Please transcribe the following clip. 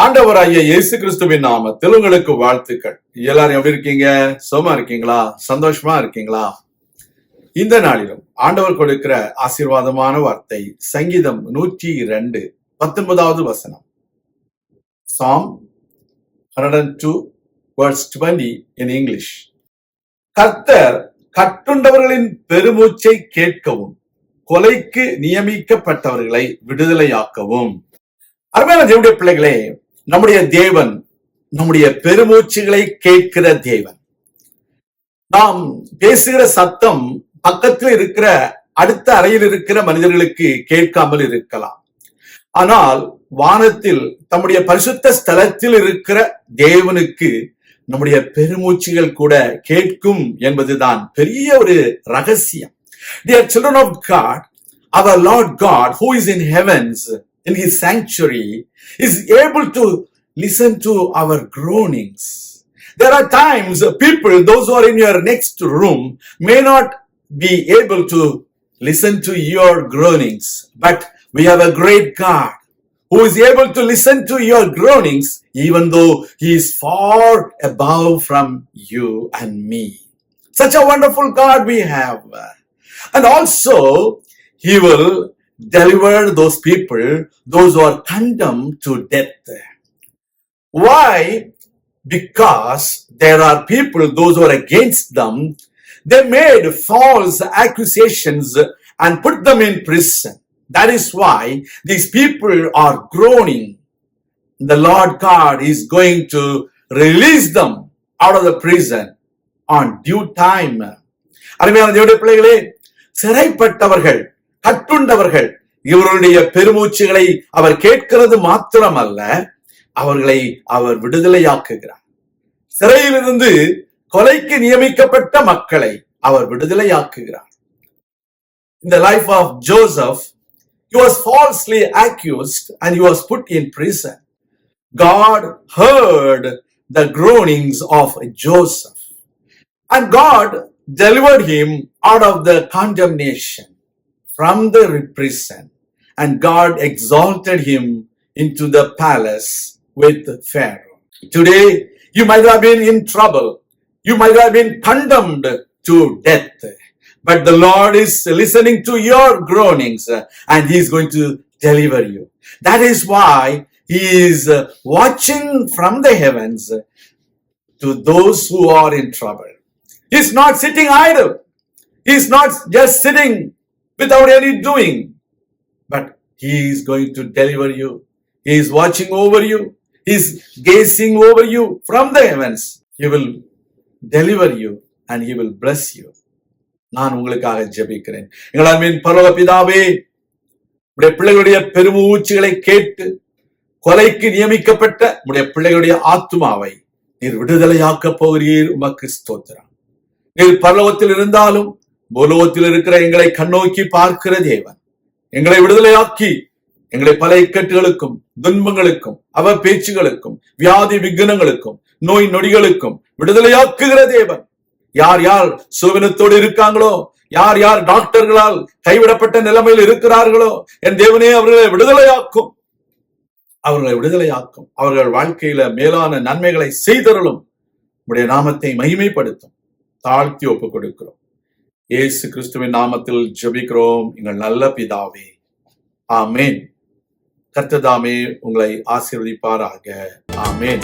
ஆண்டவராகிய இயேசு கிறிஸ்துவின் நாமத்தில் உங்களுக்கு வாழ்த்துக்கள். எல்லாரும் எப்படி இருக்கீங்க? சுகமா இருக்கீங்களா? சந்தோஷமா இருக்கீங்களா? இந்த நாளிலும் ஆண்டவர் கொடுக்கிற ஆசீர்வாதமான வார்த்தை சங்கீதம் 102 19வது வசனம். Psalm 102 verse 20 in English. கர்த்தர் கட்டுண்டவர்களின் பெருமூச்சை கேட்கவும் கொலைக்கு நியமிக்கப்பட்டவர்களை விடுதலையாக்கவும். அருமையான தேவனுடைய பிள்ளைகளே, நம்முடைய தேவன் நம்முடைய பெருமூச்சுகளை கேட்கிற தேவன். நாம் பேசுகிற சத்தம் பக்கத்தில் இருக்கிற அடுத்த அறையில் இருக்கிற மனிதர்களுக்கு கேட்காமல் இருக்கலாம். ஆனால் வானத்தில் தம்முடைய பரிசுத்த ஸ்தலத்தில் இருக்கிற தேவனுக்கு நம்முடைய பெருமூச்சுகள் கூட கேட்கும் என்பதுதான் பெரிய ஒரு ரகசியம். Dear children of God, our Lord God who is in heavens, in his sanctuary, is able to listen to our groanings. There are times people, those who are in your next room, may not be able to listen to your groanings, but we have a great God who is able to listen to your groanings even though he is far above from you and me. Such a wonderful God we have. And also he will deliver those people, those who are condemned to death. Why? Because there are people, those who are against them, they made false accusations and put them in prison. That is why these people are groaning. The Lord God is going to release them out of the prison on due time. அருமையான தேவனுடைய பிள்ளைகளே, சிறைப்பட்டவர்கள், கட்டுண்டவர்கள், இவருடைய பெருமூச்சுகளை அவர் கேட்கிறது மாத்திரமல்ல, அவர்களை அவர் விடுதலையாக்குகிறார். சிறையிலிருந்து கொலைக்கு நியமிக்கப்பட்ட மக்களை அவர் விடுதலையாக்குகிறார். In the life of Joseph, he was falsely accused and he was put in prison. God heard the groanings of Joseph and God delivered him out of the condemnation from the prison, and God exalted him into the palace with Pharaoh. Today, you might have been in trouble. You might have been condemned to death. But the Lord is listening to your groanings and he is going to deliver you. That is why he is watching from the heavens to those who are in trouble. He is not sitting idle. He is not just sitting without any doing. But he is going to deliver you. He is watching over you. He is gazing over you from the heavens. He will deliver you and he will bless you. நான் உங்களுக்காக ஜெபிக்கிறேன். எங்களின் பரலோக பிதாவே, உடைய பிள்ளைகளுடைய பெருமூச்சுகளை கேட்டு கொலைக்கு நியமிக்கப்பட்ட உடைய பிள்ளைகளுடைய ஆத்துமாவை நீர் விடுதலையாக்க போகிறீர். உமக்கு ஸ்தோத்திரம். நீர் பரலோகத்தில் இருந்தாலும் பூலோகத்தில் இருக்கிற எங்களை கண்ணோக்கி பார்க்கிற தேவன். எங்களை விடுதலையாக்கி எங்களை பல இக்கட்டுகளுக்கும் துன்பங்களுக்கும் அவ பேச்சுகளுக்கும் வியாதி விக்னங்களுக்கும் நோய் நொடிகளுக்கும் விடுதலையாக்குகிற தேவன். யார் யார் சுகவீனத்தோடு இருக்காங்களோ, யார் யார் டாக்டர்களால் கைவிடப்பட்ட நிலைமையில் இருக்கிறார்களோ, என் தேவனே அவர்களை விடுதலையாக்கும். அவர்களை விடுதலையாக்கும். அவர்கள் வாழ்க்கையில மேலான நன்மைகளை செய்தருளும். உடைய நாமத்தை மகிமைப்படுத்தும். தாழ்த்தி ஒப்புக் கொடுக்கிறோம். இயேசு கிறிஸ்துவின் நாமத்தில் ஜெபிக்கிறோம் எங்கள் நல்ல பிதாவே. ஆமேன். கர்த்தர் தாமே உங்களை ஆசீர்வதிப்பாராக. ஆமேன்.